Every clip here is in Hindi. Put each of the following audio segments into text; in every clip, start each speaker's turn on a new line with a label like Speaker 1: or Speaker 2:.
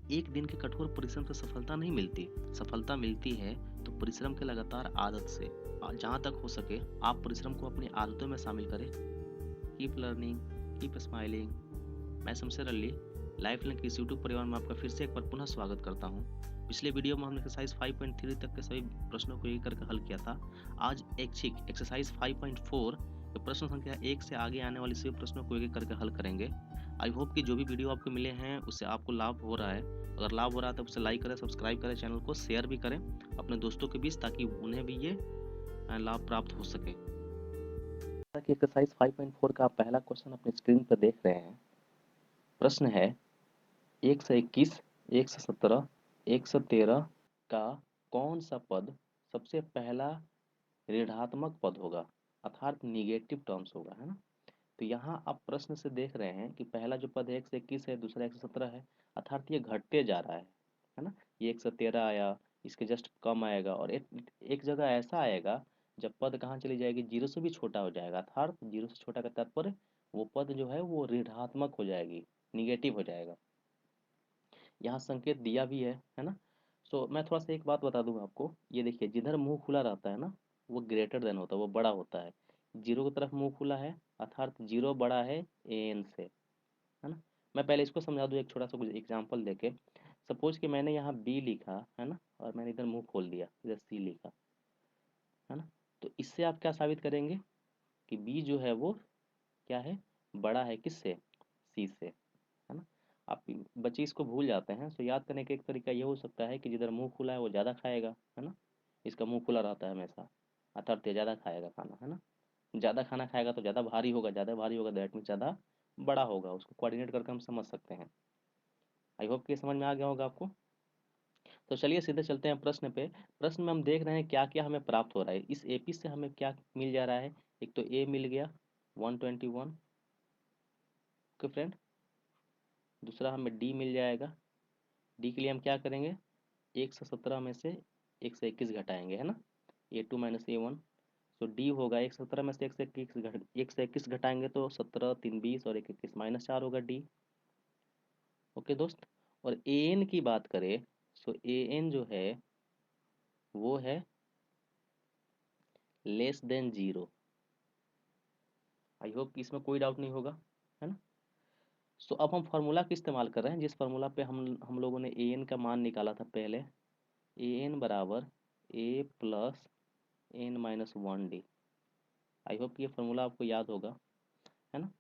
Speaker 1: एक दिन के कठोर परिश्रम से सफलता नहीं मिलती। सफलता मिलती है तो परिश्रम के लगातार आदत से। जहाँ तक हो सके आप परिश्रम को अपनी आदतों में शामिल करें। Keep learning, keep smiling. मैं शमशेर अली, लाइफ लिंक इस यूट्यूब परिवार में आपका फिर से एक बार पुनः स्वागत करता हूँ। पिछले वीडियो में हमने एक्सरसाइज 5.3 तक के सभी प्रश्नों को एक करके हल किया था। आज ऐच्छिक एक्सरसाइज 5.4 प्रश्न संख्या 1 से आगे आने वाले सभी प्रश्नों को एक करके हल करेंगे। आई होप कि जो भी वीडियो आपको मिले हैं उससे आपको लाभ हो रहा है। अगर लाभ हो रहा है तो उसे लाइक करें, सब्सक्राइब करें, चैनल को शेयर भी करें अपने दोस्तों के बीच, ताकि उन्हें भी ये लाभ प्राप्त हो सके। जैसा कि एक्सरसाइज 5.4 का आप पहला क्वेश्चन अपनी स्क्रीन पर देख रहे हैं। प्रश्न है 121, 117, 113 का कौन सा पद सबसे पहला ऋणात्मक पद होगा, अर्थात निगेटिव टर्म्स होगा, है ना। तो यहाँ आप प्रश्न से देख रहे हैं कि पहला जो पद है 121 है, दूसरा 117 है, अर्थात ये घटते जा रहा है ना। ये 113 आया, इसके जस्ट कम आएगा, और एक जगह ऐसा आएगा जब पद कहाँ चली जाएगी, जीरो से भी छोटा हो जाएगा, अर्थात जीरो से छोटा का तात्पर्य वो पद जो है वो ऋणात्मक हो जाएगी, निगेटिव हो जाएगा। यहाँ संकेत दिया भी है ना। सो मैं थोड़ा सा एक बात बता दूं आपको, ये देखिए जिधर मुंह खुला रहता है ना वो ग्रेटर देन होता है, वो बड़ा होता है। जीरो की तरफ मुंह खुला है अर्थात जीरो बड़ा है एन से, है ना। मैं पहले इसको समझा दूं एक छोटा सा कुछ एग्जांपल देके। सपोज कि मैंने यहाँ बी लिखा है ना, और मैंने इधर मुंह खोल दिया, इधर सी लिखा, है ना। तो इससे आप क्या साबित करेंगे कि बी जो है वो क्या है, बड़ा है किससे, सी से, है ना। आप बच्चे इसको भूल जाते हैं, तो याद करने का एक तरीका ये हो सकता है कि जिधर मुंह खुला है वो ज़्यादा खाएगा, है ना। इसका मुंह खुला रहता है हमेशा, अर्थात ये ज़्यादा खाएगा खाना, है ना। ज़्यादा खाना खाएगा तो ज़्यादा भारी होगा, ज़्यादा भारी होगा दैट मीन ज़्यादा बड़ा होगा। उसको कोऑर्डिनेट करके हम समझ सकते हैं। आई होप कि ये समझ में आ गया होगा आपको। तो चलिए सीधे चलते हैं प्रश्न पे। प्रश्न में हम देख रहे हैं क्या क्या हमें प्राप्त हो रहा है। इस एपी से हमें क्या मिल जा रहा है, एक तो ए मिल गया 121, ओके फ्रेंड। दूसरा हमें डी मिल जाएगा। डी के लिए हम क्या करेंगे, 117 में से 121 घटाएंगे, है ना। A2 - A1, सो डी होगा 117 में से 121 घटाएंगे तो 17 3 20 और 1 21 -4 होगा डी। ओके दोस्त। और ए एन की बात करें, सो ए एन जो है वो है less than zero. I hope कि इसमें कोई डाउट नहीं होगा, है ना। सो अब हम फार्मूला का इस्तेमाल कर रहे हैं, जिस फार्मूला पे हम लोगों ने ए एन का मान निकाला था पहले। ए एन बराबर a plus n-1 d. I hope ये फार्मूला आपको याद होगा, है ना।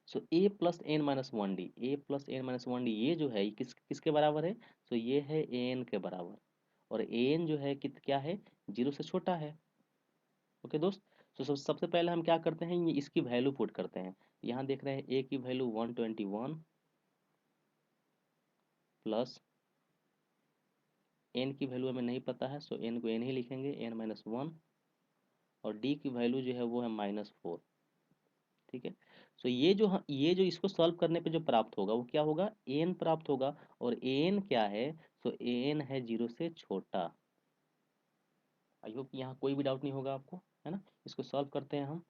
Speaker 1: So a plus n-1 d, a plus n-1 d ये जो है ये किसके बराबर है, सो ये है ए एन के बराबर। और ए एन जो है क्या है, जीरो से छोटा है। ओके दोस्त। तो सबसे पहले हम क्या करते हैं, ये इसकी वैल्यू पुट करते हैं। यहाँ देख रहे हैं ए की वैल्यू 121 प्लस एन की वैल्यू हमें नहीं पता है, सो एन को एन ही लिखेंगे, n-1। और डी की वैल्यू जो है वो है -4। ठीक है। सो ये जो इसको सॉल्व करने पे जो प्राप्त होगा वो क्या होगा, एन प्राप्त होगा। और एन क्या है, सो एन है जीरो से छोटा। आई होप यहाँ कोई भी डाउट नहीं होगा आपको, है ना। इसको सॉल्व करते हैं हम।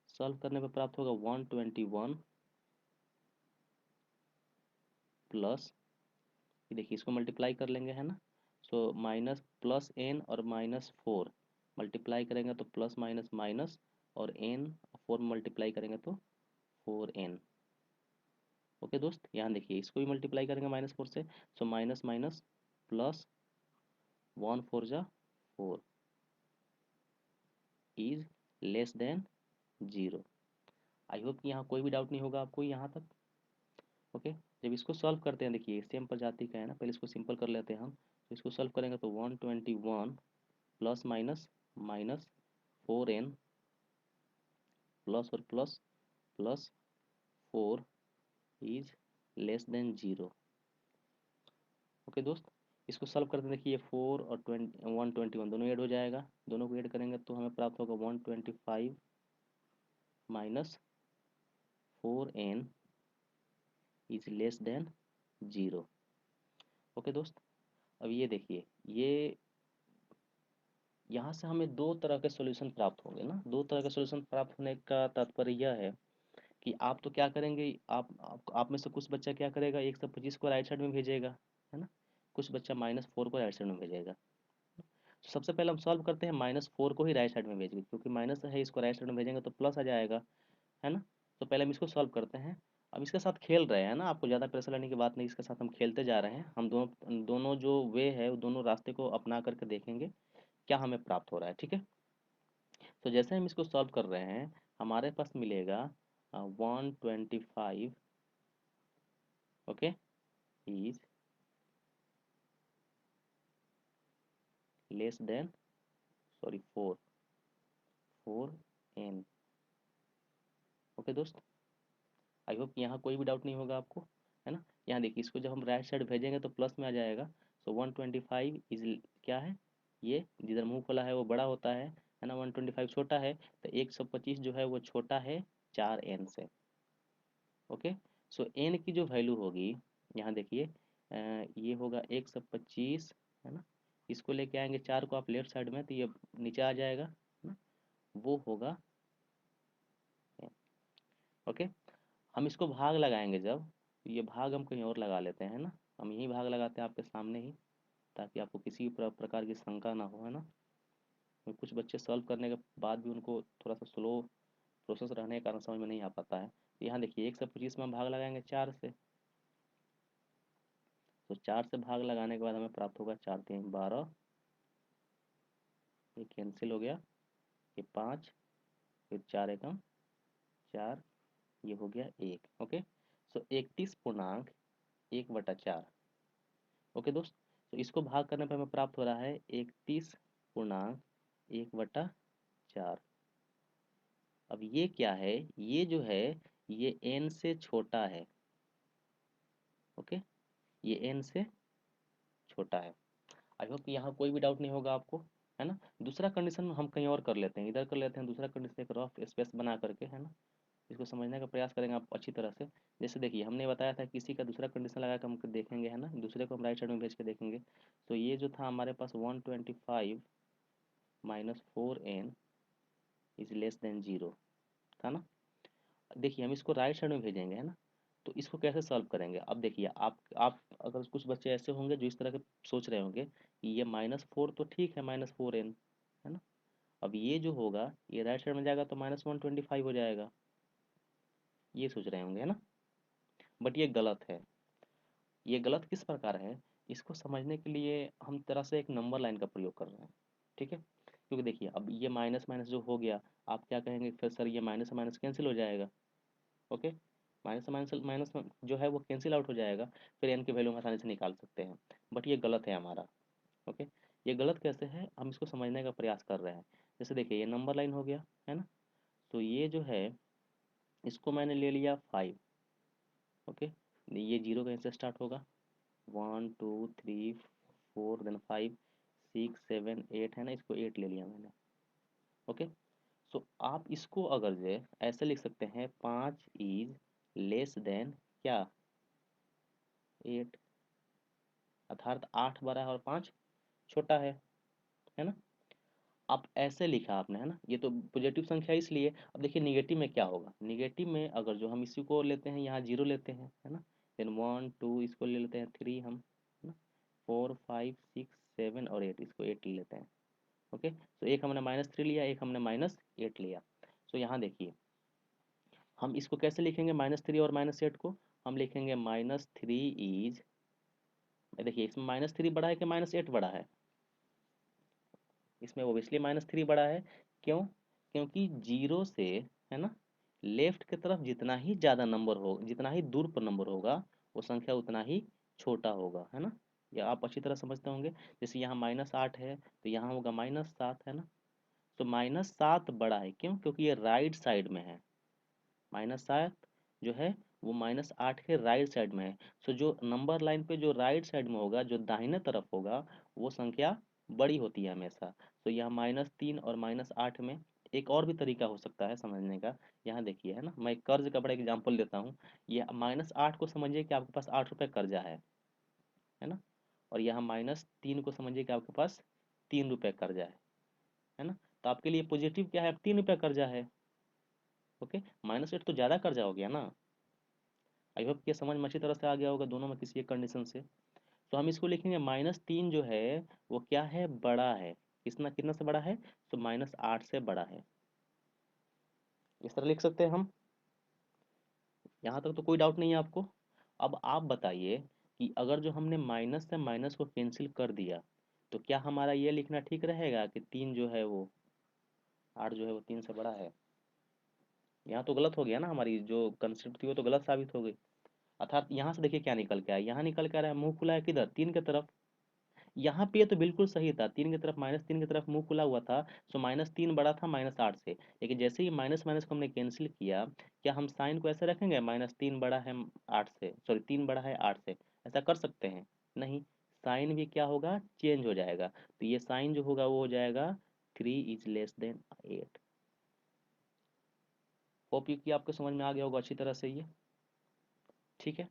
Speaker 1: सॉल्व करने पे प्राप्त होगा 121 प्लस, ये देखिए इसको मल्टीप्लाई कर लेंगे, है ना। सो माइनस प्लस एन और -4 मल्टीप्लाई करेंगे तो प्लस माइनस माइनस, और एन 4 मल्टीप्लाई करेंगे तो 4n। ओके दोस्त, यहाँ देखिए इसको भी मल्टीप्लाई करेंगे -4 से, सो माइनस माइनस प्लस 1 4 जा 4 is less than zero. I hope कि यहाँ कोई भी डाउट नहीं होगा आपको यहाँ तक। ओके। जब इसको सॉल्व करते हैं, देखिए सेम प्रजाति का है ना, पहले इसको सिंपल कर लेते हैं हम। तो इसको सॉल्व करेंगे तो 121 plus minus minus 4n plus और plus plus 4 is less than zero. Okay दोस्त। इसको सॉल्व करते हैं, देखिए 4 और 121 दोनों ऐड हो जाएगा। दोनों को ऐड करेंगे तो हमें प्राप्त होगा 125 minus 4n is less than zero. Okay दोस्त। अब ये देखिए, ये यहाँ से हमें दो तरह के सॉल्यूशन प्राप्त होंगे ना। दो तरह के सॉल्यूशन प्राप्त होने का तात्पर्य यह है कि आप तो क्या करेंगे, आप में से कुछ बच्चा क्या करेगा, 125 को राइट साइड में भेजेगा, है ना, कुछ बच्चा -4 को राइट साइड में भेजेगा। तो सबसे पहले हम सॉल्व करते हैं -4 को ही राइट साइड में भेजेंगे, क्योंकि माइनस है, इसको राइट साइड में भेजेंगे तो प्लस आ जाएगा, है ना। तो पहले हम इसको सॉल्व करते हैं। अब इसके साथ खेल रहे हैं ना, आपको ज़्यादा प्रेशर लेने की बात नहीं, इसके साथ हम खेलते जा रहे हैं। हम दोनों दोनों जो वे है, वो दोनों रास्ते को अपना करके देखेंगे क्या हमें प्राप्त हो रहा है, ठीक है। तो जैसे हम इसको सॉल्व कर रहे हैं, हमारे पास मिलेगा 125, okay, is less then, sorry, 4n। Okay दोस्त, आई होप यहाँ कोई भी डाउट नहीं होगा आपको, है ना। यहाँ देखिए, इसको जब हम राइट साइड भेजेंगे तो प्लस में आ जाएगा। सो 125 इज क्या है, ये जिधर मुंह खोला है वो बड़ा होता है ना, 125 छोटा है, तो 125 जो है वो छोटा है 4n से। ओके, सो n की जो वैल्यू होगी, यहाँ देखिए, ये होगा 125, है ना। इसको लेके आएंगे 4 को आप लेफ्ट साइड में, तो ये नीचे आ जाएगा, है ना, वो होगा n। ओके, हम इसको भाग लगाएंगे जब, तो ये भाग हम कहीं और लगा लेते हैं ना, हम यही भाग लगाते हैं आपके सामने ही, ताकि आपको किसी भी प्रकार की शंका ना हो, है ना। तो कुछ बच्चे सॉल्व करने के बाद भी उनको थोड़ा सा स्लो प्रोसेस रहने के कारण समझ में नहीं आ पाता है। तो यहाँ देखिए, 125 में हम भाग लगाएंगे 4 से, तो 4 से भाग लगाने के बाद हमें प्राप्त होगा 4×3 = 12, ये कैंसिल हो गया, ये 5, फिर 4×1 = 4, ये हो गया 1। ओके, सो 31.1/4। ओके दोस्त, तो इसको भाग करने पर हमें प्राप्त हो रहा है 31.1/4। अब ये क्या है, ये जो है, ये n से छोटा है। ओके, ये n से छोटा है। आई होप कि यहाँ कोई भी डाउट नहीं होगा आपको, है ना। दूसरा कंडीशन हम कहीं और कर लेते हैं, इधर कर लेते हैं दूसरा कंडीशन, एक रफ स्पेस बना करके, है ना। इसको समझने का प्रयास करेंगे आप अच्छी तरह से। जैसे देखिए, हमने बताया था किसी का दूसरा कंडीशन लगा कर हम देखेंगे, है ना, दूसरे को हम राइट साइड में भेज के देखेंगे। तो ये जो था हमारे पास 125 -4n इज लेस देन 0 था ना। देखिए, हम इसको राइट साइड में भेजेंगे, है ना। तो इसको कैसे सॉल्व करेंगे, अब देखिए, आप अगर कुछ बच्चे ऐसे होंगे जो इस तरह के सोच रहे होंगे कि ये -4 तो ठीक है, -4n, है ना। अब ये जो होगा, ये राइट साइड में जाएगा तो -125 हो जाएगा, ये सोच रहे होंगे, है ना। बट ये गलत है। ये गलत किस प्रकार है, इसको समझने के लिए हम तरह से एक नंबर लाइन का प्रयोग कर रहे हैं, ठीक है। क्योंकि देखिए, अब ये माइनस माइनस जो हो गया, आप क्या कहेंगे फिर, सर ये माइनस माइनस कैंसिल हो जाएगा। ओके, माइनस माइनस माइनस जो है वो कैंसिल आउट हो जाएगा, फिर एन की वैल्यू हम आसानी से निकाल सकते हैं। बट ये गलत है हमारा। ओके, ये गलत कैसे है, हम इसको समझने का प्रयास कर रहे हैं। जैसे देखिए, ये नंबर लाइन हो गया, है ना। तो ये जो है, इसको मैंने ले लिया 5। ओके, ये 0 कहीं से स्टार्ट होगा, 1 2 3 4, देन 5 6 7 8, है ना, इसको 8 ले लिया मैंने। ओके, सो आप इसको अगर जो है ऐसे लिख सकते हैं, 5 इज लेस देन क्या, 8, अर्थात 8 बड़ा है और 5 छोटा है ना। आप ऐसे लिखा आपने, है ना, ये तो पॉजिटिव संख्या इसलिए। अब देखिए निगेटिव में क्या होगा, निगेटिव में अगर जो हम इसी को लेते हैं, यहाँ 0 लेते हैं, है ना, देन 1 2 इसको ले लेते हैं 3 हम, है ना, 4 5 6 7 और 8, इसको 8 ले लेते हैं। ओके, तो एक हमने -3 लिया, एक हमने -8 लिया। तो यहाँ देखिए, हम इसको कैसे लिखेंगे, -3 और -8 को हम लिखेंगे -3 इज, देखिए इसमें -3 बड़ा है कि -8 बड़ा है, इसमें ओबियसली -3 बड़ा है। क्यों, क्योंकि 0 से, है ना, लेफ्ट की तरफ जितना ही ज़्यादा नंबर हो, जितना ही दूर पर नंबर होगा, वो संख्या उतना ही छोटा होगा, है ना। या आप अच्छी तरह समझते होंगे। जैसे यहाँ -8 है, तो यहाँ होगा -7, है ना। तो -7 बड़ा है, क्यों, क्योंकि ये राइट साइड में है। -7 जो है वो -8 के राइट साइड में है। सो जो नंबर लाइन पे जो राइट साइड में होगा, जो दाहिने तरफ होगा, वो संख्या बड़ी होती है हमेशा। तो यहाँ -3 और -8 में एक और भी तरीका हो सकता है समझने का। यहाँ देखिए, है ना, मैं कर्ज का बड़ा एग्जाम्पल देता हूँ। ये -8 को समझिए कि आपके पास 8 रुपये कर्जा है ना। और यहाँ -3 को समझिए कि आपके पास 3 रुपये कर्जा है ना। तो आपके लिए पॉजिटिव क्या है, 3 रुपये कर्जा है। ओके, -8 तो ज़्यादा कर जाओगे ना। आई होप ये समझ में अच्छी तरह से आ गया होगा दोनों में किसी एक कंडीशन से। तो हम इसको लिखेंगे -3 जो है वो क्या है, बड़ा है। कितना कितना से बड़ा है, तो -8 से बड़ा है। इस तरह लिख सकते हैं हम। यहाँ तक तो कोई डाउट नहीं है आपको। अब आप बताइए कि अगर जो हमने माइनस से माइनस को कैंसिल कर दिया तो क्या हमारा ये लिखना ठीक रहेगा कि 3 जो है वो 8 जो है वो 3 से बड़ा है। यहाँ तो गलत हो गया ना, हमारी जो कंसेप्ट थी वो तो गलत साबित हो गई। अर्थात यहाँ से देखिए क्या निकल के आया, यहाँ निकल के आ रहा है मुंह खुला है किधर, 3 की तरफ। यहाँ पे तो बिल्कुल सही था, 3 की तरफ -3 की तरफ मुंह खुला हुआ था। सो -3 बड़ा था -8 से। लेकिन जैसे ही माइनस माइनस को हमने कैंसिल किया, क्या हम साइन को ऐसे रखेंगे -3 बड़ा है 8 से, सॉरी 3 बड़ा है 8 से, ऐसा कर सकते हैं? नहीं, साइन भी क्या होगा, चेंज हो जाएगा। तो ये साइन जो होगा वो हो जाएगा 3 is less then 8। Hope you कि आपको समझ में आ गया होगा अच्छी तरह से ये। ठीक है,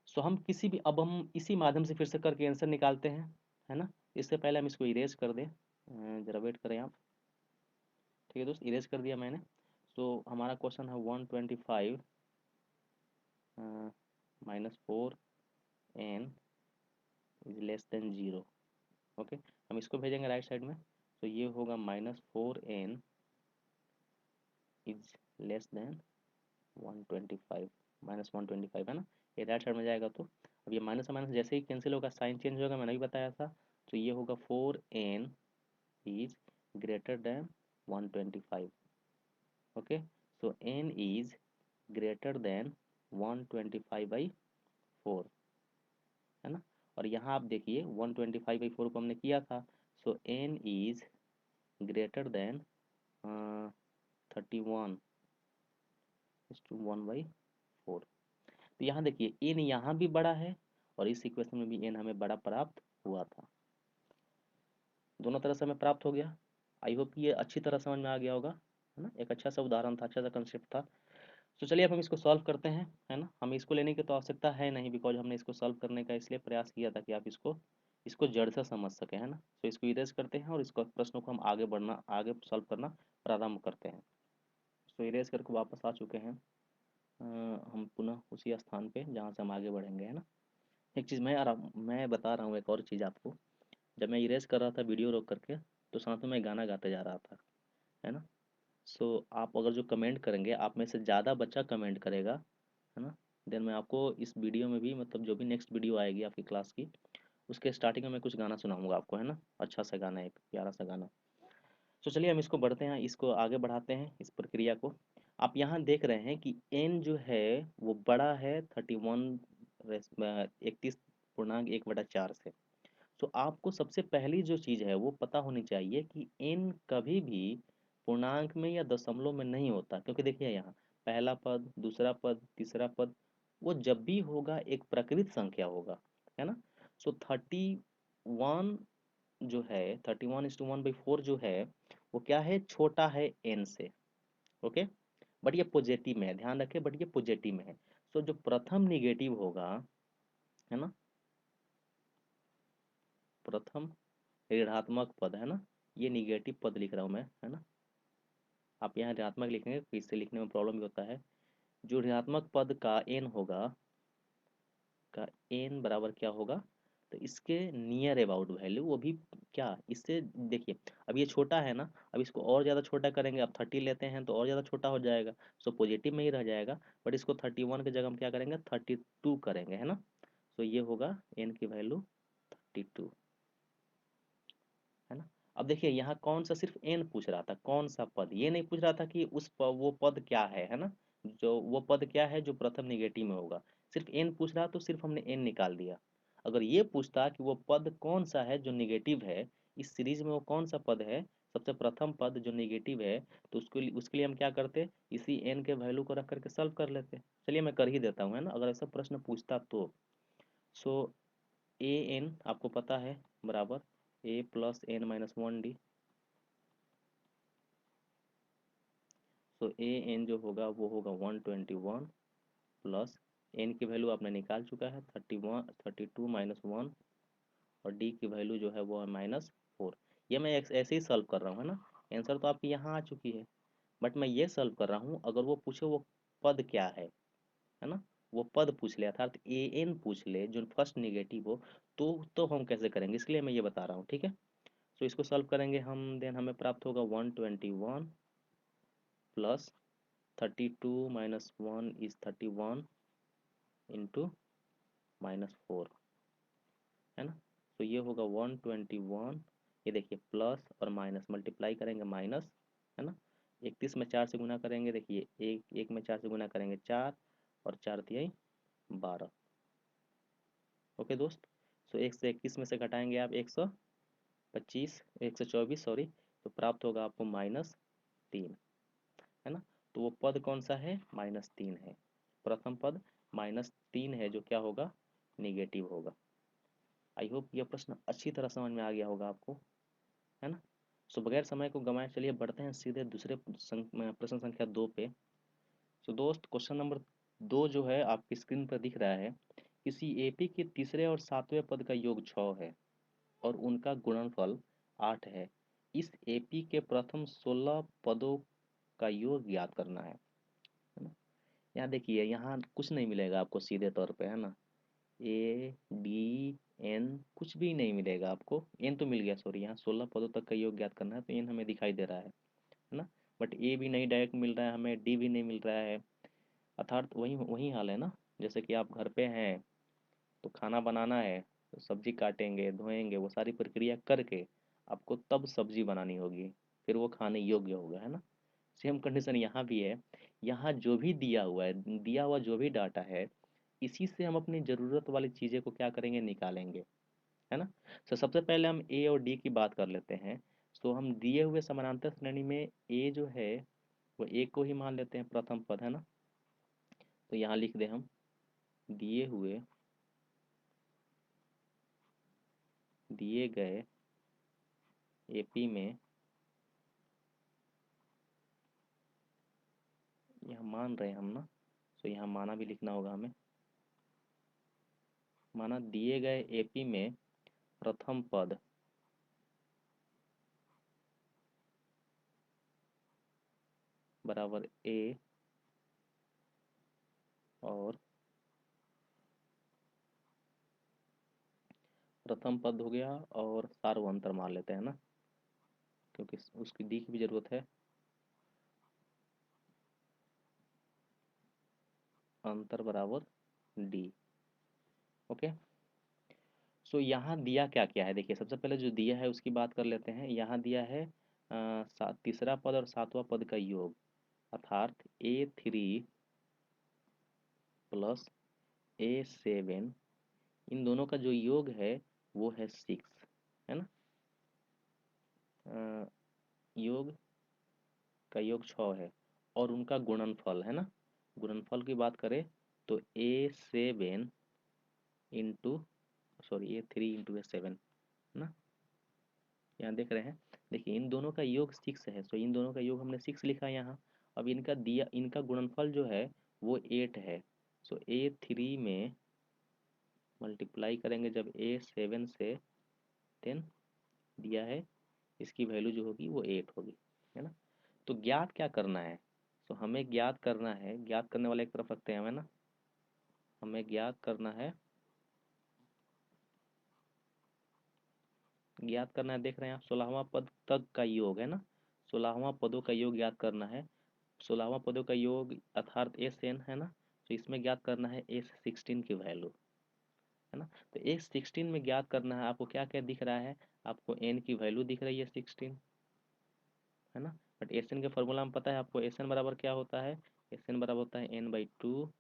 Speaker 1: सो हम किसी भी, अब हम इसी माध्यम से फिर से करके आंसर निकालते हैं, है ना। इससे पहले हम इसको इरेज कर दें, जरा वेट करें आप। ठीक है दोस्त, इरेज कर दिया मैंने। सो हमारा क्वेश्चन है 125 -4n is less then 0। Okay, हम इसको भेजेंगे राइट साइड में। तो ये होगा -4n इज लेस देन 125, -125 है ना। ये राइट साइड में जाएगा तो अब ये माइनस से माइनस जैसे ही कैंसिल होगा साइन चेंज होगा, मैंने भी बताया था। तो ये होगा 4n is greater than 125। Okay, so n is greater than 125/4, है ना। और यहाँ आप देखिए 125/4 को हमने किया था। सो n is greater than 31:1/4। तो यहाँ देखिए n यहाँ भी बड़ा है और इस इक्वेशन में भी n हमें बड़ा प्राप्त हुआ था। दोनों तरह से हमें प्राप्त हो गया। आई होप ये अच्छी तरह समझ में आ गया होगा, है ना। एक अच्छा सा उदाहरण था, अच्छा सा कंसेप्ट था। तो चलिए अब हम इसको सॉल्व करते हैं, है ना। हमें इसको लेने की तो आवश्यकता है नहीं, बिकॉज हमने इसको सॉल्व करने का इसलिए प्रयास किया था कि आप इसको इसको जड़ से समझ सके, है ना। तो इसको इरेज करते हैं और इसको प्रश्नों को हम आगे सॉल्व करना प्रारंभ करते हैं। तो इरेज करके वापस आ चुके हैं हम पुनः उसी स्थान पे जहाँ से हम आगे बढ़ेंगे, है ना। एक चीज़ मैं बता रहा हूँ, एक और चीज़ आपको। जब मैं इरेज कर रहा था वीडियो रोक करके, तो साथ में मैं गाना गाते जा रहा था, है ना। सो आप अगर जो कमेंट करेंगे, आप में से ज़्यादा बच्चा कमेंट करेगा, है ना, देन मैं आपको इस वीडियो में भी, मतलब जो भी नेक्स्ट वीडियो आएगी आपकी क्लास की, उसके स्टार्टिंग में मैं कुछ गाना सुनाऊंगा आपको, है ना। अच्छा सा गाना, एक प्यारा सा गाना। तो चलिए हम इसको बढ़ते हैं, इसको आगे बढ़ाते हैं इस प्रक्रिया को। आप यहाँ देख रहे हैं कि n जो है वो बड़ा है 31.1/4 से। तो आपको सबसे पहली जो चीज़ है वो पता होनी चाहिए कि n कभी भी पूर्णांक में या दशमलव में नहीं होता, क्योंकि देखिए यहाँ पहला पद, दूसरा पद, तीसरा पद, वो जब भी होगा एक प्रकृत संख्या होगा, है ना। सो 31 जो है 31:1/4 जो है वो क्या है, छोटा है n से। ओके, बट ये पॉजिटिव में है, ध्यान रखें, बट ये पॉजिटिव में है। सो जो प्रथम निगेटिव होगा, है ना, प्रथम ऋणात्मक पद, है ना, ये निगेटिव पद लिख रहा हूँ मैं, है ना। आप यहाँ ऋणात्मक लिखेंगे तो इससे लिखने में प्रॉब्लम भी होता है। जो ऋणात्मक पद का n होगा, का n बराबर क्या होगा, तो इसके नियर अबाउट वैल्यू, वो भी क्या, इससे देखिए अब ये छोटा है ना, अब इसको और ज़्यादा छोटा करेंगे, अब 30 लेते हैं तो और ज़्यादा छोटा हो जाएगा। सो पॉजिटिव में ही रह जाएगा, बट इसको 31 की जगह हम क्या करेंगे, 32 करेंगे, है ना। सो ये होगा n की वैल्यू 32, है ना। अब देखिए यहाँ कौन सा, सिर्फ n पूछ रहा था, कौन सा पद, ये नहीं पूछ रहा था कि वो पद क्या है ना। जो वो पद क्या है जो प्रथम निगेटिव में होगा, सिर्फ n पूछ रहा, तो सिर्फ हमने n निकाल दिया। अगर ये पूछता कि वो पद कौन सा है जो निगेटिव है, इस सीरीज में वो कौन सा पद है, सबसे प्रथम पद जो निगेटिव है, तो उसके लिए हम क्या करते, इसी n के वैल्यू को रख करके सॉल्व कर लेते। चलिए मैं कर ही देता हूँ, है ना, अगर ऐसा प्रश्न पूछता तो। सो ए एन आपको पता है बराबर a+n-1d। तो ए एन जो होगा वो होगा 121 प्लस एन की वैल्यू आपने निकाल चुका है 32 - 1, और डी की वैल्यू जो है वो है -4। ये मैं ऐसे ही सॉल्व कर रहा हूँ, है ना। आंसर तो आपकी यहाँ आ चुकी है। बट मैं ये सॉल्व कर रहा हूँ, अगर वो पूछे वो पद क्या है ना, वो पद पूछ ले अर्थात ए एन पूछ ले जो फर्स्ट निगेटिव हो, तो हम कैसे करेंगे, इसलिए मैं ये बता रहा हूँ, ठीक है। तो इसको सॉल्व करेंगे हम, देन हमें प्राप्त होगा 121 प्लस 32 माइनस 1 इज 31 इंटू -4, है ना। तो ये होगा 121, ये देखिए प्लस और माइनस मल्टीप्लाई करेंगे माइनस, है ना। 31 में 4 से गुना करेंगे, देखिए एक एक में 4 से गुना करेंगे 4, और 4 तिहाई 12। ओके दोस्त। सो 1 से 21 में से घटाएंगे आप 125, 124 सॉरी, तो प्राप्त होगा आपको -3, है ना। तो वो पद कौन सा है, -3 है, प्रथम पद -3 है, जो क्या होगा, निगेटिव होगा। आई होप यह प्रश्न अच्छी तरह समझ में आ गया होगा आपको, है ना। सो बगैर समय को गंवाए चलिए बढ़ते हैं सीधे दूसरे प्रश्न संख्या 2 पे। सो दोस्त क्वेश्चन नंबर 2 जो है आपकी स्क्रीन पर दिख रहा है, किसी एपी के तीसरे और सातवें पद का योग 6 है और उनका गुणनफल 8 है। इस एपी के प्रथम 16 पदों का योग ज्ञात करना है ना। यहाँ देखिए, यहाँ कुछ नहीं मिलेगा आपको सीधे तौर पे, है ना। ए डी एन कुछ भी नहीं मिलेगा आपको, एन तो मिल गया सॉरी, यहाँ 16 पदों तक का योग ज्ञात करना है, तो एन हमें दिखाई दे रहा है ना। बट ए भी नहीं डायरेक्ट मिल रहा है हमें, डी भी नहीं मिल रहा है, अर्थात वही वही हाल है ना। जैसे कि आप घर पे हैं तो खाना बनाना है, तो सब्जी काटेंगे धोएंगे, वो सारी प्रक्रिया करके आपको तब सब्जी बनानी होगी, फिर वो खाने योग्य होगा, है ना। सेम कंडीशन यहाँ भी है। यहाँ जो भी दिया हुआ है, दिया हुआ जो भी डाटा है, इसी से हम अपनी ज़रूरत वाली चीज़ें को क्या करेंगे, निकालेंगे, है ना। तो सबसे पहले हम ए और डी की बात कर लेते हैं। तो हम दिए हुए समानांतर श्रेणी में ए जो है वो ए को ही मान लेते हैं प्रथम पद, है ना। तो यहाँ लिख दे हम, दिए गए एपी में, यहाँ मान रहे हैं हम ना, तो यहाँ माना भी लिखना होगा हमें। माना दिए गए एपी में प्रथम पद बराबर ए और प्रथम पद हो गया और सार्वंतर मान लेते हैं ना, क्योंकि उसकी डी की भी जरूरत है। अंतर बराबर डी। ओके। सो यहाँ दिया क्या क्या है, देखिए सबसे पहले जो दिया है उसकी बात कर लेते हैं। यहाँ दिया है तीसरा पद और सातवां पद का योग, अर्थात A3 प्लस A7, इन दोनों का जो योग है वो है 6, है ना। अ, योग का योग 6 है और उनका गुणनफल, है ना। गुणनफल की बात करें तो A7 into sorry A3 into A7, है ना। यहाँ देख रहे हैं, देखिए इन दोनों का योग 6 है, तो इन दोनों का योग हमने 6 लिखा है यहाँ। अब इनका दिया, इनका गुणनफल जो है वो 8 है। सो A3 में मल्टीप्लाई करेंगे जब A7 से, देन दिया है इसकी वैल्यू जो होगी वो 8 होगी, है ना। तो ज्ञात क्या करना है, तो हमें ज्ञात करना है, ज्ञात करने वाला एक तरफ रखते हैं हमें ना, हमें ज्ञात करना है, ज्ञात करना है, देख रहे हैं आप 16वां पद तक का योग है ना, 16वां पदों का योग ज्ञात करना है। 16वां पदों का योग अर्थात एस एन, है ना। तो इसमें ज्ञात करना है S16 की वैल्यू, है ना। तो S16 में ज्ञात करना है, आपको क्या क्या दिख रहा है, आपको n की वैल्यू दिख रही है 16, है ना। बट एस एन के फॉर्मूला में पता है आपको, एस एन बराबर क्या होता है, एस एन बराबर होता है n/2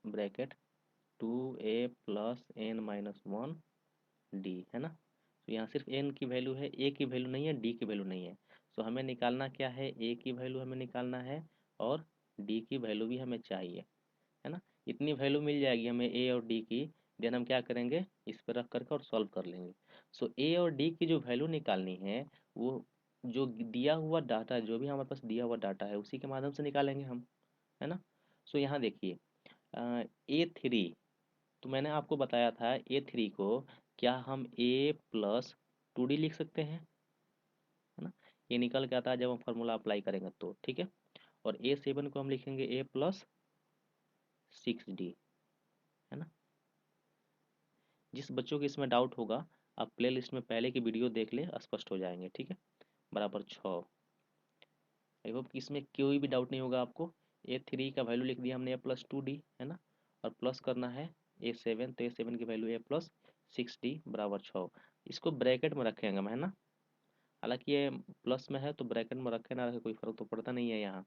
Speaker 1: bracket 2a plus n-1 D, है ना। तो यहाँ सिर्फ n की वैल्यू है, a की वैल्यू नहीं है, d की वैल्यू नहीं है। तो हमें निकालना क्या है, a की वैल्यू हमें निकालना है और d की वैल्यू भी हमें चाहिए, है ना। इतनी वैल्यू मिल जाएगी हमें a और d की, देन हम क्या करेंगे, इस पर रख करके और सॉल्व कर लेंगे। सो a और d की जो वैल्यू निकालनी है वो जो दिया हुआ डाटा, जो भी हमारे पास दिया हुआ डाटा है उसी के माध्यम से निकालेंगे हम, है ना। सो यहाँ देखिए A3, तो मैंने आपको बताया था A3 को क्या हम A+2D लिख सकते हैं, है ना। ये निकल के आता है जब हम फार्मूला अप्लाई करेंगे तो, ठीक है। और A7 को हम लिखेंगे A+6D, है ना। जिस बच्चों को इसमें डाउट होगा, आप प्ले लिस्ट में पहले की वीडियो देख ले, स्पष्ट हो जाएंगे, ठीक है। बराबर 6। आई होप कि इसमें कोई भी डाउट नहीं होगा आपको। A3 का वैल्यू लिख दिया हमने A+2D, है ना। और प्लस करना है A7, तो A7 की वैल्यू A+6D बराबर 6। इसको ब्रैकेट में रखेंगे हम, है ना। हालांकि ये प्लस में है तो ब्रैकेट में रखे ना रखे कोई फर्क तो पड़ता नहीं है यहाँ।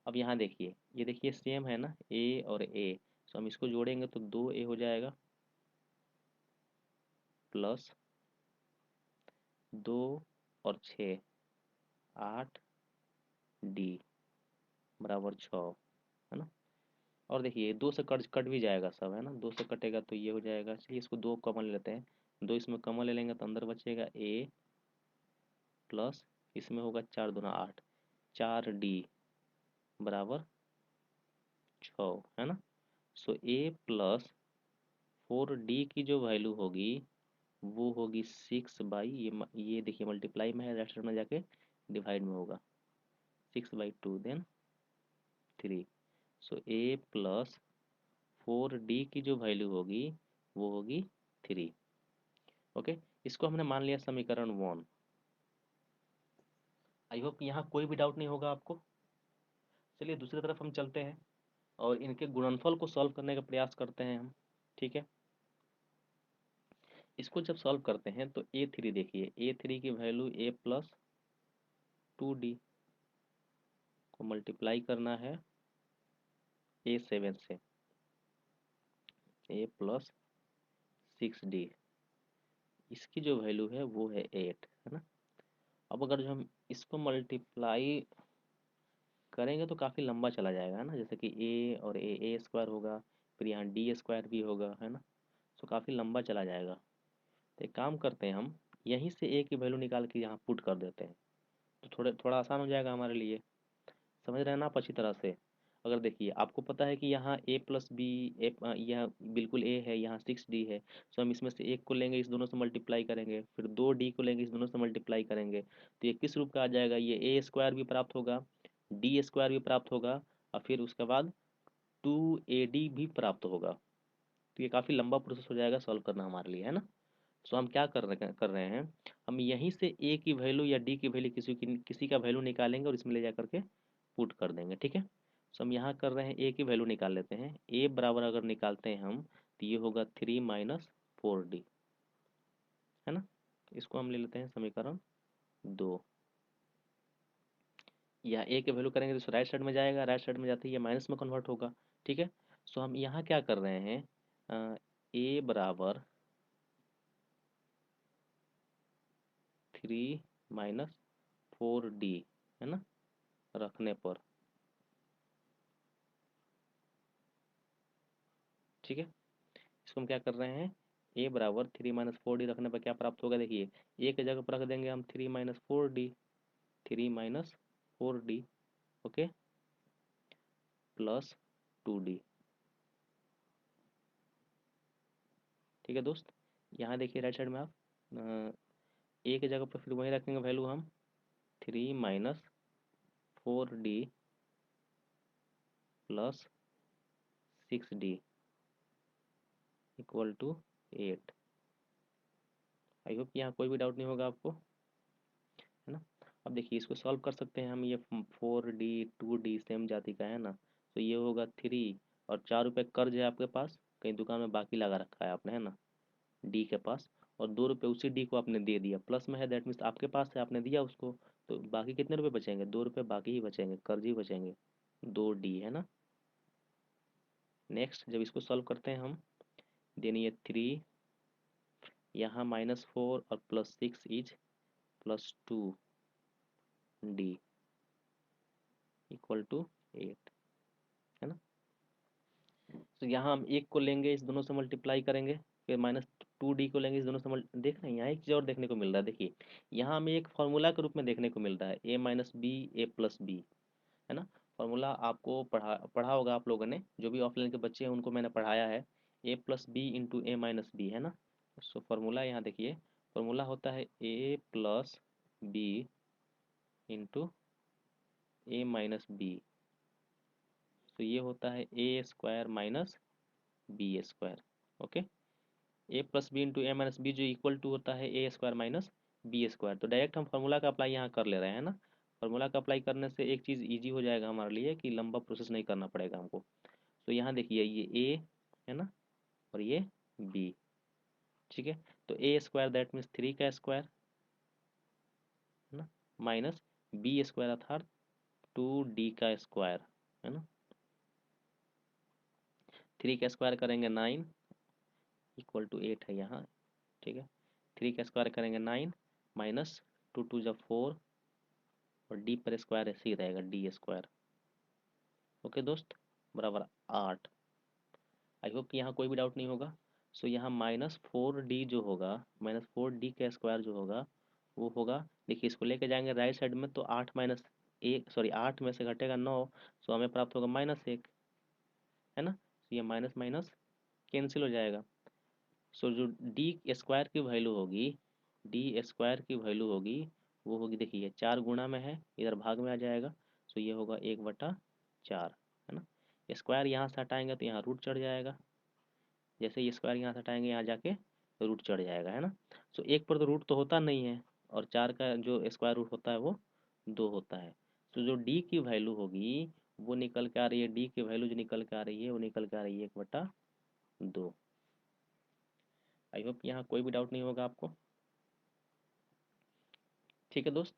Speaker 1: अब यहाँ देखिए, ये देखिए सेम है ना, A और A, तो हम इसको जोड़ेंगे तो 2A हो जाएगा, प्लस 2 और 6 8D बराबर 6, है ना। और देखिए 2 से कट कट भी जाएगा सब, है ना। 2 से कटेगा तो ये हो जाएगा। चलिए इसको 2 कॉमन ले लेते हैं, 2 इसमें कॉमन ले लेंगे तो अंदर बचेगा A प्लस इसमें होगा 4 दूना 8, 4D बराबर 6, है ना। सो A+4D की जो वैल्यू होगी वो होगी 6 बाई ये देखिए मल्टीप्लाई में है, राइट साइड में जाके डिवाइड में होगा, 6/2 देन 3। सो A+4D की जो वैल्यू होगी वो होगी 3। ओके, इसको हमने मान लिया समीकरण 1। आई होप यहाँ कोई भी डाउट नहीं होगा आपको। चलिए दूसरी तरफ हम चलते हैं और इनके गुणनफल को सॉल्व करने का प्रयास करते हैं हम, ठीक है। इसको जब सॉल्व करते हैं तो A3 देखिए, A3 की वैल्यू A+2D को मल्टीप्लाई करना है A7 से, A+6D, इसकी जो वैल्यू है वो है 8, है ना। अब अगर जो हम इसको मल्टीप्लाई करेंगे तो काफ़ी लंबा चला जाएगा, है ना। जैसे कि A और A स्क्वायर होगा, फिर यहाँ D स्क्वायर भी होगा, है ना। तो काफ़ी लंबा चला जाएगा। तो एक काम करते हैं, हम यहीं से A की वैल्यू निकाल के यहाँ पुट कर देते हैं, तो थोड़ा आसान हो जाएगा हमारे लिए। समझ रहे हैं ना आप अच्छी तरह से। अगर देखिए आपको पता है कि यहाँ A+B, यह बिल्कुल A है, यहाँ 6D है, तो हम इसमें से एक को लेंगे, इस दोनों से मल्टीप्लाई करेंगे, फिर 2D को लेंगे, इस दोनों से मल्टीप्लाई करेंगे, तो ये किस रूप का आ जाएगा, ये A स्क्वायर भी प्राप्त होगा, D स्क्वायर भी प्राप्त होगा, और फिर उसके बाद 2AD भी प्राप्त होगा। तो ये काफ़ी लंबा प्रोसेस हो जाएगा सॉल्व करना हमारे लिए, है ना। सो हम क्या कर रहे हैं, हम यहीं से A की वैल्यू या D की वैल्यू किसी का वैल्यू निकालेंगे और इसमें ले जा करके पुट कर देंगे, ठीक है। सो हम यहाँ कर रहे हैं A की वैल्यू निकाल लेते हैं। A बराबर अगर निकालते हैं हम तो ये होगा 3 - 4D, है ना। इसको हम ले लेते हैं समीकरण 2। या A की वैल्यू करेंगे तो राइट साइड में जाएगा, राइट साइड में जाते ही ये माइनस में कन्वर्ट होगा, ठीक है। सो हम यहाँ क्या कर रहे हैं, A बराबर 3 - 4D, है ना, रखने पर, ठीक है। इसको हम क्या कर रहे हैं, A बराबर 3 - 4D रखने पर क्या प्राप्त होगा, देखिए A की जगह पर रख देंगे हम 3 - 4D, 3 - 4D, ओके, +2D, ठीक है दोस्त। यहाँ देखिए राइट साइड में आप A की जगह पर फिर वही रखेंगे वैल्यू हम, 3 - 4D +6D = 8। आई होप यहाँ कोई भी डाउट नहीं होगा आपको, है ना। अब देखिए इसको सॉल्व कर सकते हैं हम, ये 4D 2D सेम जाति का है ना, तो ये होगा 3, और 4 रुपये कर्ज है आपके पास, कहीं दुकान में बाकी लगा रखा है आपने, है ना, D के पास, और 2 रुपये उसी D को आपने दे दिया, प्लस में है, दैट मीन्स आपके पास है, आपने दिया उसको, तो बाकी कितने रुपये बचेंगे, 2 रुपये बाकी ही बचेंगे, कर्ज ही बचेंगे, 2D, है ना। नेक्स्ट जब इसको सॉल्व करते हैं हम, देन ये 3, यहाँ -4 और +6 इज +2D = 8, है ना। तो यहाँ हम एक को लेंगे, इस दोनों से मल्टीप्लाई करेंगे, फिर -2D को लेंगे, इस दोनों से देख रहे हैं, यहाँ एक चीज़ और देखने को मिल रहा है, देखिए यहाँ हमें एक फार्मूला के रूप में देखने को मिल रहा है, A - B A+B, है ना। फार्मूला आपको पढ़ा होगा आप लोगों ने, जो भी ऑफलाइन के बच्चे हैं उनको मैंने पढ़ाया है, A+B × A - B, है ना। सो फार्मूला यहाँ देखिए, फार्मूला होता है A+B into a minus B, तो ये होता है a square minus b square. Okay, a plus b into a minus b जो इक्वल टू होता है a square minus b square. तो डायरेक्ट हम फार्मूला का अप्लाई यहाँ कर ले रहे हैं ना। फार्मूला का अप्लाई करने से एक चीज़ इजी हो जाएगा हमारे लिए कि लंबा प्रोसेस नहीं करना पड़ेगा हमको। तो यहाँ देखिए ये ए है ना और ये बी, ठीक है। तो ए स्क्वायर दैट मीन्स 3 का स्क्वायर है ना, माइनस बी स्क्वायर अर्थात 2d का स्क्वायर है ना। 3 का स्क्वायर करेंगे 9 इक्वल टू 8 है यहाँ, ठीक है। 3 का स्क्वायर करेंगे 9 माइनस 2 2 जब 4 और डी पर स्क्वायर ऐसे ही रहेगा डी स्क्वायर। ओके दोस्त, बराबर 8। आई होप कि यहाँ कोई भी डाउट नहीं होगा। सो यहाँ -4d जो होगा, -4d का स्क्वायर जो होगा वो होगा, देखिए इसको लेके जाएंगे राइट साइड में तो 8 माइनस 1 सॉरी 8 में से घटेगा 9, सो हमें प्राप्त होगा -1 है ना। तो ये माइनस माइनस कैंसिल हो जाएगा। सो जो डी स्क्वायर की वैल्यू होगी, डी स्क्वायर की वैल्यू होगी वो होगी, देखिए 4 गुणा में है इधर भाग में आ जाएगा। सो ये होगा 1/4 है ना। स्क्वायर यहाँ से हटाएंगे तो यहाँ रूट चढ़ जाएगा, जैसे ये स्क्वायर यहाँ से हटाएंगे यहाँ जाके रूट चढ़ जाएगा है ना। सो एक पर तो रूट तो होता नहीं है और 4 का जो स्क्वायर रूट होता है वो 2 होता है। तो जो डी की वैल्यू होगी वो निकल के आ रही है, डी की वैल्यू जो निकल के आ रही है वो निकल के आ रही है 1/2। आई होप यहाँ कोई भी डाउट नहीं होगा आपको। ठीक है दोस्त,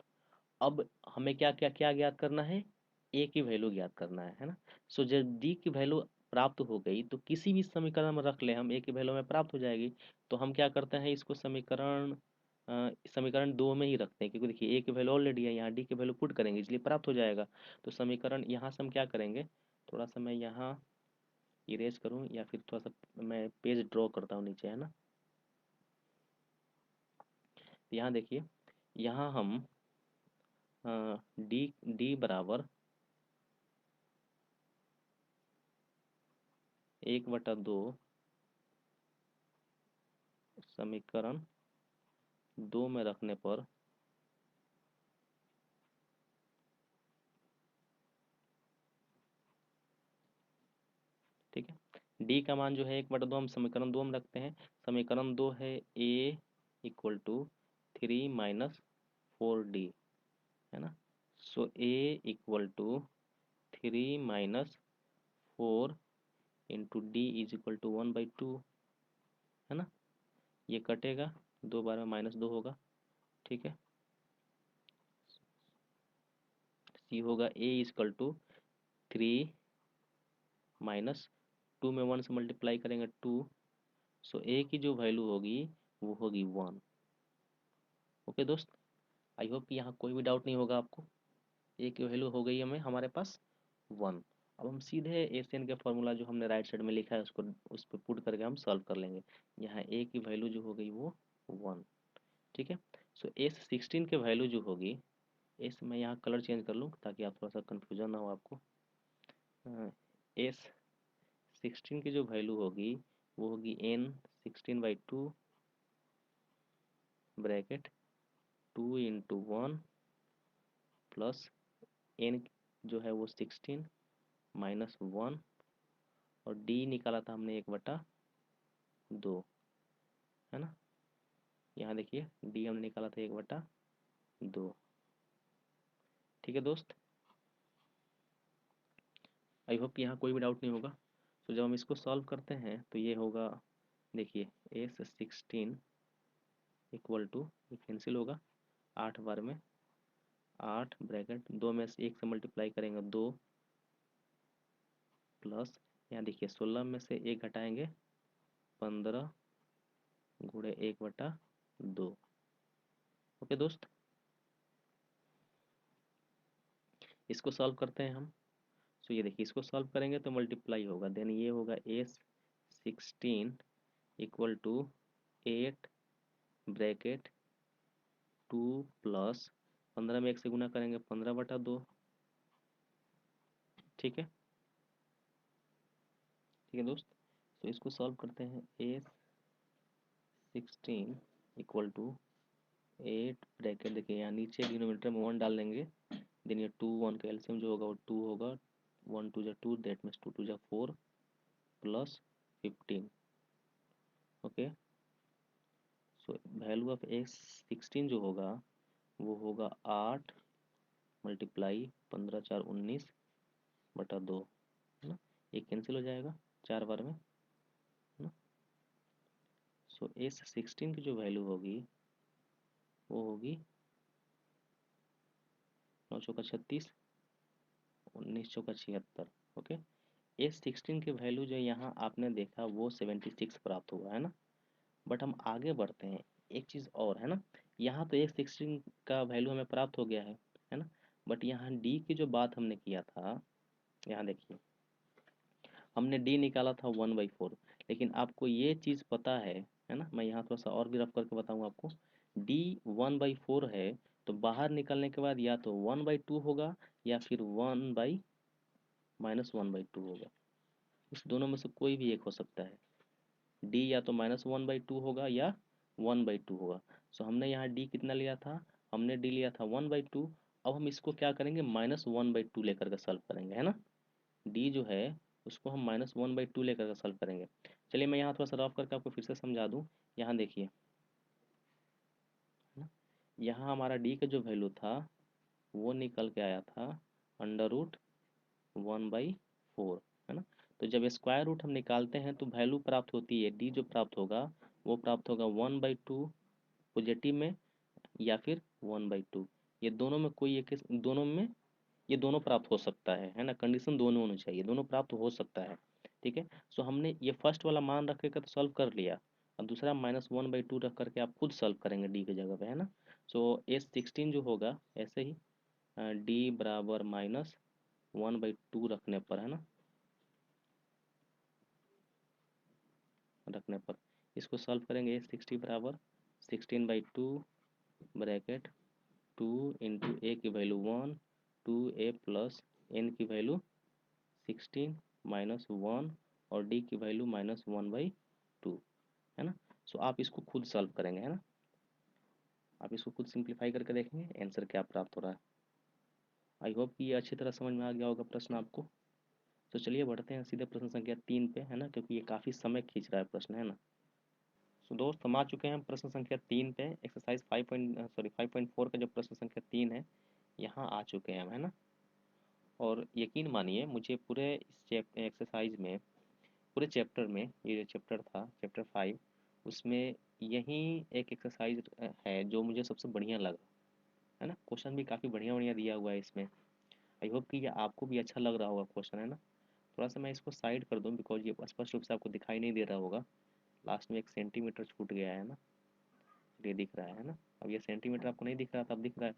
Speaker 1: अब हमें क्या क्या क्या ज्ञात करना है, ए की वैल्यू ज्ञात करना है ना। सो जब डी की वैल्यू प्राप्त हो गई तो किसी भी समीकरण में रख ले हम, ए की वैल्यू में प्राप्त हो जाएगी। तो हम क्या करते हैं इसको समीकरण 2 में ही रखते हैं, क्योंकि देखिए ए की वैल्यू ऑलरेडी है, यहाँ डी की वैल्यू पुट करेंगे इसलिए प्राप्त हो जाएगा। तो समीकरण यहाँ से हम क्या करेंगे, थोड़ा सा मैं यहाँ इरेज करूँ या फिर थोड़ा सा मैं पेज ड्रॉ करता हूँ नीचे है ना। यहाँ देखिए, यहाँ हम डी डी बराबर 1/2 समीकरण 2 में रखने पर ठीक है, डी का मान जो है 1/2 हम समीकरण 2 में रखते हैं। समीकरण 2 है ए इक्वल टू 3 - 4d है ना। So a equal to 3 - 4 into d is equal to 1/2 है ना। ये कटेगा, 2 बार में -2 होगा, ठीक है। सी होगा ए इक्वल टू 3 - 2 में 1 से मल्टीप्लाई करेंगे 2, सो ए की जो वैल्यू होगी वो होगी 1। ओके दोस्त, आई होप कि यहाँ कोई भी डाउट नहीं होगा आपको। ए की वैल्यू हो गई हमें हमारे पास 1। अब हम सीधे एशियन के फॉर्मूला जो हमने राइट साइड में लिखा है उसको उस पर पुट करके हम सॉल्व कर लेंगे। यहाँ ए की वैल्यू जो हो गई वो 1, ठीक है। सो S16 की वैल्यू जो होगी, एस मैं यहाँ कलर चेंज कर लूँ ताकि आप थोड़ा सा कन्फ्यूजन ना हो आपको। S16 की जो वैल्यू होगी वो होगी N16/2 bracket 2 into 1 plus N जो है वो 16 -1 और D निकाला था हमने 1/2 है ना। यहाँ देखिए D हमने निकाला था 1/2, ठीक है दोस्त। आई होप यहाँ कोई भी डाउट नहीं होगा। तो जब हम इसको सॉल्व करते हैं तो ये होगा, देखिए S16 इक्वल टू, ये कैंसिल होगा 8 बार में 8 ब्रैकेट 2 में से 1 से मल्टीप्लाई करेंगे 2 प्लस यहाँ देखिए 16 में से 1 घटाएंगे 15 गुणे 1/2। ओके दोस्त, इसको सॉल्व करते हैं हम। सो ये देखिए इसको सॉल्व करेंगे तो मल्टीप्लाई होगा, देन ये होगा S16 equal to 8 bracket 2 plus 15 में 1 से गुना करेंगे 15/2, ठीक है। ठीक है दोस्त, तो इसको सॉल्व करते हैं। S16 इक्वल टू 8 ब्रैकेट देखिए यहाँ नीचे डिनोमिनेटर में 1 डाल देंगे, देन ये 2 1 का एलसीएम जो होगा वो 2 होगा, 1 2 जा 2, दैट मीन्स 2 2 जा 4 plus 15। Okay, so value of x16 जो होगा वो होगा 8 मल्टीप्लाई 15 4 19 बटा 2, है ना। ये कैंसिल हो जाएगा 4 बार में, है ना। सो S16 की जो वैल्यू होगी वो होगी 9 चौका 36, 19 चौका 76। ओके, S16 की वैल्यू जो यहाँ आपने देखा वो 76 प्राप्त हुआ, है ना। बट हम आगे बढ़ते हैं, एक चीज़ और है ना, यहाँ तो S16 का वैल्यू हमें प्राप्त हो गया है ना। बट यहाँ D की जो बात हमने किया था, यहाँ देखिए हमने D निकाला था 1/4, लेकिन आपको ये चीज़ पता है ना। मैं यहाँ थोड़ा सा और भी रफ करके बताऊँ आपको। D 1/4 है तो बाहर निकलने के बाद या तो 1/2 होगा या फिर 1/-1/2 होगा। इस दोनों में से कोई भी एक हो सकता है। D या तो -1/2 होगा या 1/2 होगा। सो हमने यहाँ D कितना लिया था, हमने D लिया था 1/2। अब हम इसको क्या करेंगे, -1/2 लेकर के सॉल्व करेंगे, है ना। D जो है उसको हम -1/2 लेकर के सॉल्व करेंगे। चलिए मैं यहाँ थोड़ा सा रफ करके आपको फिर से समझा दूँ। यहाँ देखिए, है ना, यहाँ हमारा D का जो वैल्यू था वो निकल के आया था √1/4, है ना। तो जब स्क्वायर रूट हम निकालते हैं तो वैल्यू प्राप्त होती है, D जो प्राप्त होगा वो प्राप्त होगा 1/2 पॉजिटिव में या फिर 1/2। ये दोनों में कोई एक, दोनों में ये दोनों प्राप्त हो सकता है ना। कंडीशन दोनों होनी चाहिए, दोनों प्राप्त हो सकता है, ठीक है। सो हमने ये फर्स्ट वाला मान रख के तो सॉल्व कर लिया, अब दूसरा -1/2 रख करके आप खुद सॉल्व करेंगे डी की जगह पे, है ना। सो S16 जो होगा ऐसे ही डी बराबर -1/2 रखने पर, है ना, रखने पर इसको सॉल्व करेंगे। S60 बराबर 16/2 ब्रैकेट 2 इंटू ए की वैल्यू 1, 2a प्लस n की वैल्यू 16 -1 और d की वैल्यू -1/2, है ना। सो आप इसको खुद सॉल्व करेंगे, है ना। आप इसको खुद सिंप्लीफाई करके देखेंगे आंसर क्या प्राप्त हो रहा है। आई होप कि ये अच्छी तरह समझ में आ गया होगा प्रश्न आपको। तो चलिए बढ़ते हैं सीधे प्रश्न संख्या 3 पे, है ना, क्योंकि ये काफ़ी समय खींच रहा है प्रश्न, है ना। सो दोस्त हम आ चुके हैं प्रश्न संख्या 3 पे, एक्सरसाइज 5.4 का जो प्रश्न संख्या 3 है यहाँ आ चुके हैं हम, है ना। और यकीन मानिए मुझे पूरे इस एक्सरसाइज में, पूरे चैप्टर में, ये जो चैप्टर था चैप्टर 5, उसमें यही एक एक्सरसाइज है जो मुझे सबसे बढ़िया लगा, है ना। क्वेश्चन भी काफ़ी बढ़िया बढ़िया दिया हुआ है इसमें। आई होप कि ये आपको भी अच्छा लग रहा होगा क्वेश्चन, है ना। थोड़ा सा मैं इसको साइड कर दूँ बिकॉज ये स्पष्ट रूप से आपको दिखाई नहीं दे रहा होगा, लास्ट में 1 सेंटीमीटर छूट गया है ना, ये दिख रहा है ना। अब ये सेंटीमीटर आपको नहीं दिख रहा था, अब दिख रहा है।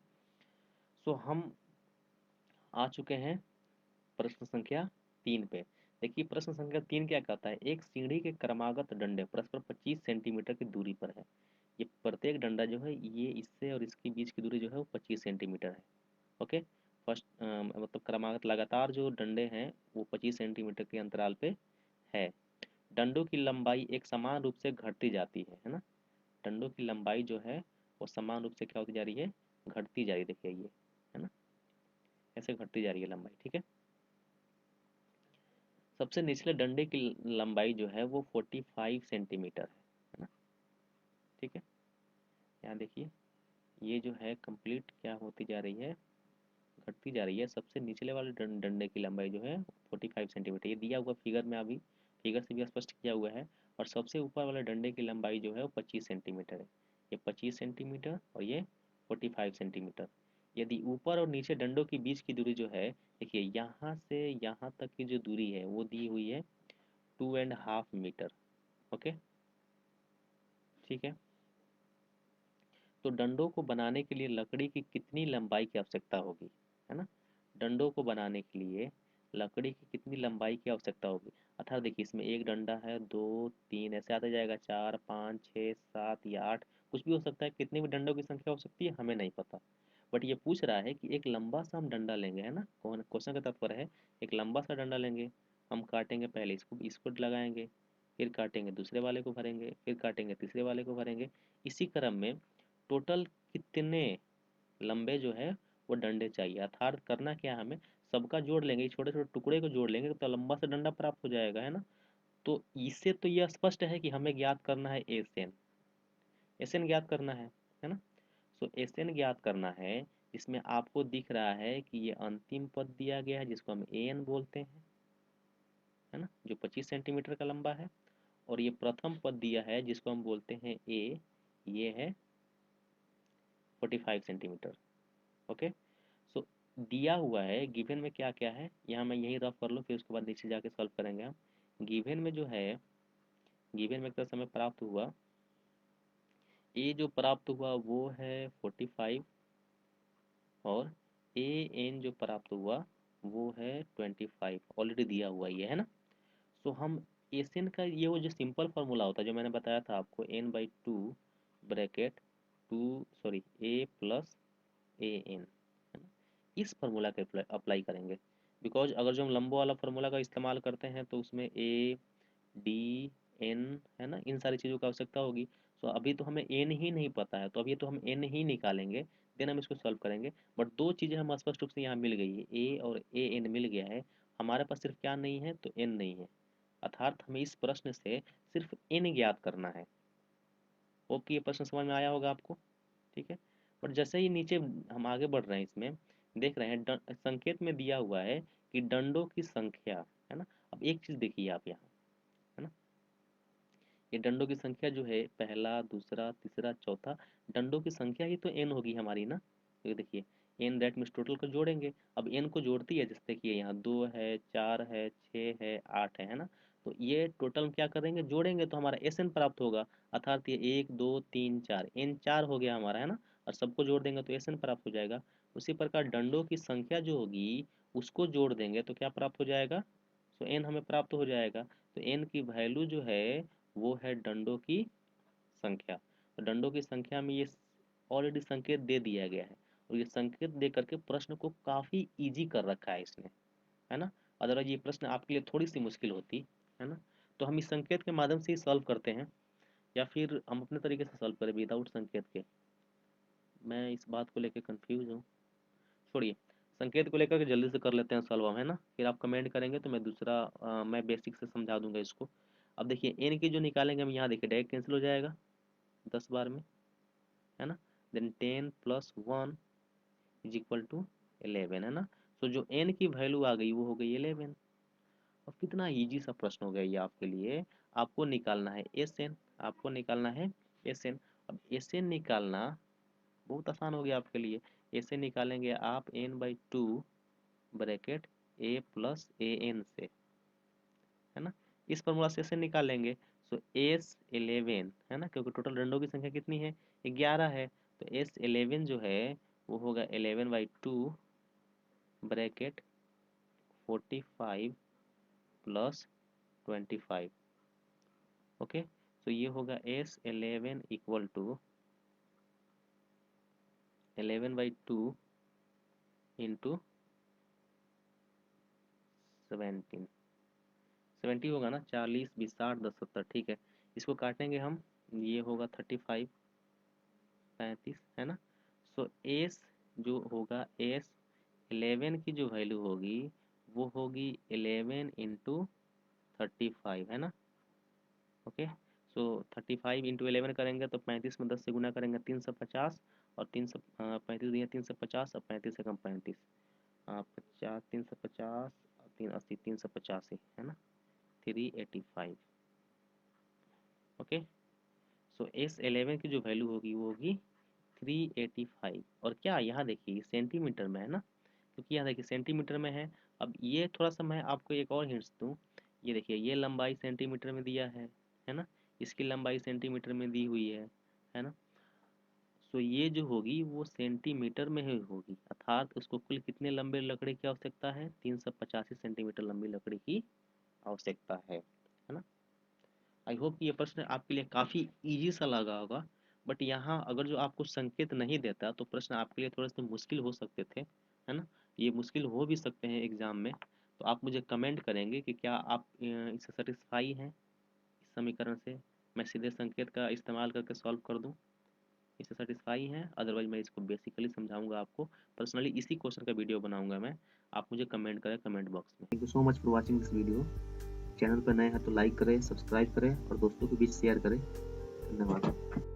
Speaker 1: सो हम आ चुके हैं प्रश्न संख्या 3 पे। देखिए प्रश्न संख्या 3 क्या कहता है, एक सीढ़ी के क्रमागत डंडे परस्पर 25 सेंटीमीटर की दूरी पर है। ये प्रत्येक डंडा जो है ये इससे और इसके बीच की दूरी जो है वो 25 सेंटीमीटर है। ओके, फर्स्ट मतलब क्रमागत लगातार जो डंडे हैं वो 25 सेंटीमीटर के अंतराल पे है। डंडों की लंबाई एक समान रूप से घटती जाती है ना। डंडों की लंबाई जो है वो समान रूप से क्या होती जा रही है, घटती जा रही है, देखिए ये, है ना, ऐसे घटती जा रही है लंबाई, ठीक है। सबसे निचले डंडे की लंबाई जो है वो 45 सेंटीमीटर है ना, ठीक है। यहाँ देखिए ये जो है कंप्लीट क्या होती जा रही है, घटती जा रही है। सबसे निचले वाले डंडे की लंबाई जो है 45 सेंटीमीटर, ये दिया हुआ फिगर में, अभी फिगर से भी स्पष्ट किया हुआ है। और सबसे ऊपर वाले डंडे की लंबाई जो है वो 25 सेंटीमीटर है। ये 25 सेंटीमीटर और ये 45 सेंटीमीटर। यदि ऊपर और नीचे डंडों के बीच की दूरी जो है, देखिए यहाँ से यहाँ तक की जो दूरी है वो दी हुई है 2.5 मीटर। ओके, ठीक है। तो डंडों को बनाने के लिए लकड़ी की कितनी लंबाई की आवश्यकता होगी, है ना। डंडों को बनाने के लिए लकड़ी की कितनी लंबाई की आवश्यकता होगी, अर्थात देखिए इसमें एक डंडा है, दो, तीन, ऐसे आता जाएगा, 4 5 6 7 या 8, कुछ भी हो सकता है। कितने भी डंडों की संख्या हो सकती है हमें नहीं पता। बट ये पूछ रहा है कि एक लंबा सा हम डंडा लेंगे, है ना। क्वेश्चन का तात्पर्य है एक लंबा सा डंडा लेंगे, हम काटेंगे, पहले इसको इसको लगाएंगे, फिर काटेंगे दूसरे वाले को भरेंगे, फिर काटेंगे तीसरे वाले को भरेंगे, इसी क्रम में टोटल कितने लंबे जो है वो डंडे चाहिए। अर्थात करना क्या है हमें, सबका जोड़ लेंगे, छोटे छोटे टुकड़े को जोड़ लेंगे तो लंबा सा डंडा प्राप्त हो जाएगा, है ना। तो इससे तो यह स्पष्ट है कि हमें ज्ञात करना है एस एन, एस एन ज्ञात करना है ना। सो एस एन ज्ञात करना है, इसमें आपको दिख रहा है कि ये अंतिम पद दिया गया है जिसको हम ए एन बोलते हैं, है ना, जो 25 सेंटीमीटर का लंबा है। और ये प्रथम पद दिया है जिसको हम बोलते हैं ए, ये है 45 सेंटीमीटर। ओके। सो दिया हुआ है गिवन में क्या क्या है, यहाँ मैं यही रफ कर लूँ, फिर उसके बाद नीचे जाके सॉल्व करेंगे हम। गिवन में जो है, गिवन में एक तरह से हमें प्राप्त हुआ, ए जो प्राप्त हुआ वो है 45, और ए एन जो प्राप्त हुआ वो है 25, ऑलरेडी दिया हुआ ये, है ना। सो हम एस एन का ये वो जो सिंपल फार्मूला होता है जो मैंने बताया था आपको, n by two bracket two, sorry a plus a n, है ना, इस फार्मूला का अप्लाई करेंगे। बिकॉज अगर जो हम लंबो वाला फार्मूला का इस्तेमाल करते हैं तो उसमें ए डी एन, है ना, इन सारी चीज़ों की आवश्यकता होगी। सो अभी तो हमें एन ही नहीं पता है, तो अभी तो हम एन ही निकालेंगे, देन हम इसको सॉल्व करेंगे। बट दो चीज़ें हम स्पष्ट रूप से यहाँ मिल गई है, ए और ए एन मिल गया है। हमारे पास सिर्फ क्या नहीं है, तो एन नहीं है। अर्थात हमें इस प्रश्न से सिर्फ एन ज्ञात करना है। ओके, ये प्रश्न समझ में आया होगा आपको, ठीक है। बट जैसे ही नीचे हम आगे बढ़ रहे हैं, इसमें देख रहे हैं संकेत में दिया हुआ है कि डंडों की संख्या, है ना। अब एक चीज देखिए आप यहाँ, है ना, ये डंडों की संख्या जो है, पहला दूसरा तीसरा चौथा, डंडों की संख्या ही तो एन होगी हमारी ना। ये देखिए, एन दैट मीन्स टोटल को जोड़ेंगे। अब एन को जोड़ती है, जैसे देखिए यहाँ 2 है, 4 है, 6 है, 8 है ना। तो ये टोटल क्या करेंगे, जोड़ेंगे तो हमारा एस एन प्राप्त होगा। अर्थात ये 1 2 3 4, एन 4 हो गया हमारा, है ना। और सबको जोड़ देंगे तो एस एन प्राप्त हो जाएगा। उसी प्रकार डंडों की संख्या जो होगी उसको जोड़ देंगे तो क्या प्राप्त हो जाएगा, सो एन हमें प्राप्त हो जाएगा। तो एन की वैल्यू जो है वो है डंडों की संख्या। तो डंडों की संख्या में ये ऑलरेडी संकेत दे दिया गया है, और ये संकेत दे करके प्रश्न को काफी इजी कर रखा है इसने, है ना। अदरवाइज ये प्रश्न आपके लिए थोड़ी सी मुश्किल होती, है ना। तो हम इस संकेत के माध्यम से ही सॉल्व करते हैं, या फिर हम अपने तरीके से सॉल्व करें विदाउट संकेत के। मैं इस बात को लेकर कंफ्यूज हूँ, छोड़िए, संकेत को लेकर के जल्दी से कर लेते हैं सॉल्व हम, है ना। फिर आप कमेंट करेंगे तो मैं दूसरा मैं बेसिक से समझा दूंगा इसको। अब देखिए एन की जो निकालेंगे हम, यहाँ देखिए डायरेक्ट कैंसिल हो जाएगा 10 बार में, है ना। Then 10 plus 1 is equal to 11, है ना। तो जो एन की वैल्यू आ गई वो हो गई 11। और कितना इजी सा प्रश्न हो गया ये आपके लिए। आपको निकालना है एस एन, आपको निकालना है एस एन। अब एस एन निकालना बहुत आसान हो गया आपके लिए। एस एन निकालेंगे आप n by two bracket a plus a n से, है ना। इस फॉर्मूला से ऐसे निकालेंगे। सो एस 11, है ना, क्योंकि टोटल रंडों की संख्या कितनी है, 11 है। तो एस 11 जो है वो होगा 11 by two bracket 45 plus 25। Okay, तो ये होगा S 11 equal to 11 by two into 17, 70 होगा ना, 40 20 60 10 70, ठीक है। इसको काटेंगे हम, ये होगा 35 35, है ना। सो एस जो होगा, एस 11 की जो वैल्यू होगी वो होगी 11 इंटू 35, है ना। ओके, सो 35 इंटू 11 करेंगे तो 35 में 10 से गुना करेंगे 350, और 35 दिया 350, और 35 से कम 35, 50 350, 380 385, है ना, 385। ओके, सो एस 11 की जो वैल्यू होगी वो होगी 385। और क्या यहाँ देखिए सेंटीमीटर में है ना, क्योंकि यहाँ देखिए सेंटीमीटर में है। अब ये थोड़ा सा मैं आपको एक और हिंट्स दूँ, ये देखिए ये लंबाई सेंटीमीटर में दिया है ना, इसकी लंबाई सेंटीमीटर में दी हुई है ना। सो ये जो होगी वो सेंटीमीटर में ही होगी, अर्थात उसको कुल कितने लंबे लकड़ी की आवश्यकता है, 385 सेंटीमीटर लंबी लकड़ी की आवश्यकता है ना। आई होप कि ये प्रश्न आपके लिए काफ़ी इजी सा लगा होगा। बट यहाँ अगर जो आपको संकेत नहीं देता तो प्रश्न आपके लिए थोड़े से मुश्किल हो सकते थे, है ना। ये मुश्किल हो भी सकते हैं एग्जाम में। तो आप मुझे कमेंट करेंगे कि क्या आप इससे सेटिस्फाई हैं, इस समीकरण से मैं सीधे संकेत का इस्तेमाल करके सॉल्व कर दूं। इससे सेटिस्फाई हैं? अदरवाइज मैं इसको बेसिकली समझाऊंगा आपको पर्सनली, इसी क्वेश्चन का वीडियो बनाऊंगा मैं, आप मुझे कमेंट करें कमेंट बॉक्स में। Thank you so much for watching this video. Channel पर नए हैं तो लाइक करें, सब्सक्राइब करें और दोस्तों के बीच शेयर करें। धन्यवाद।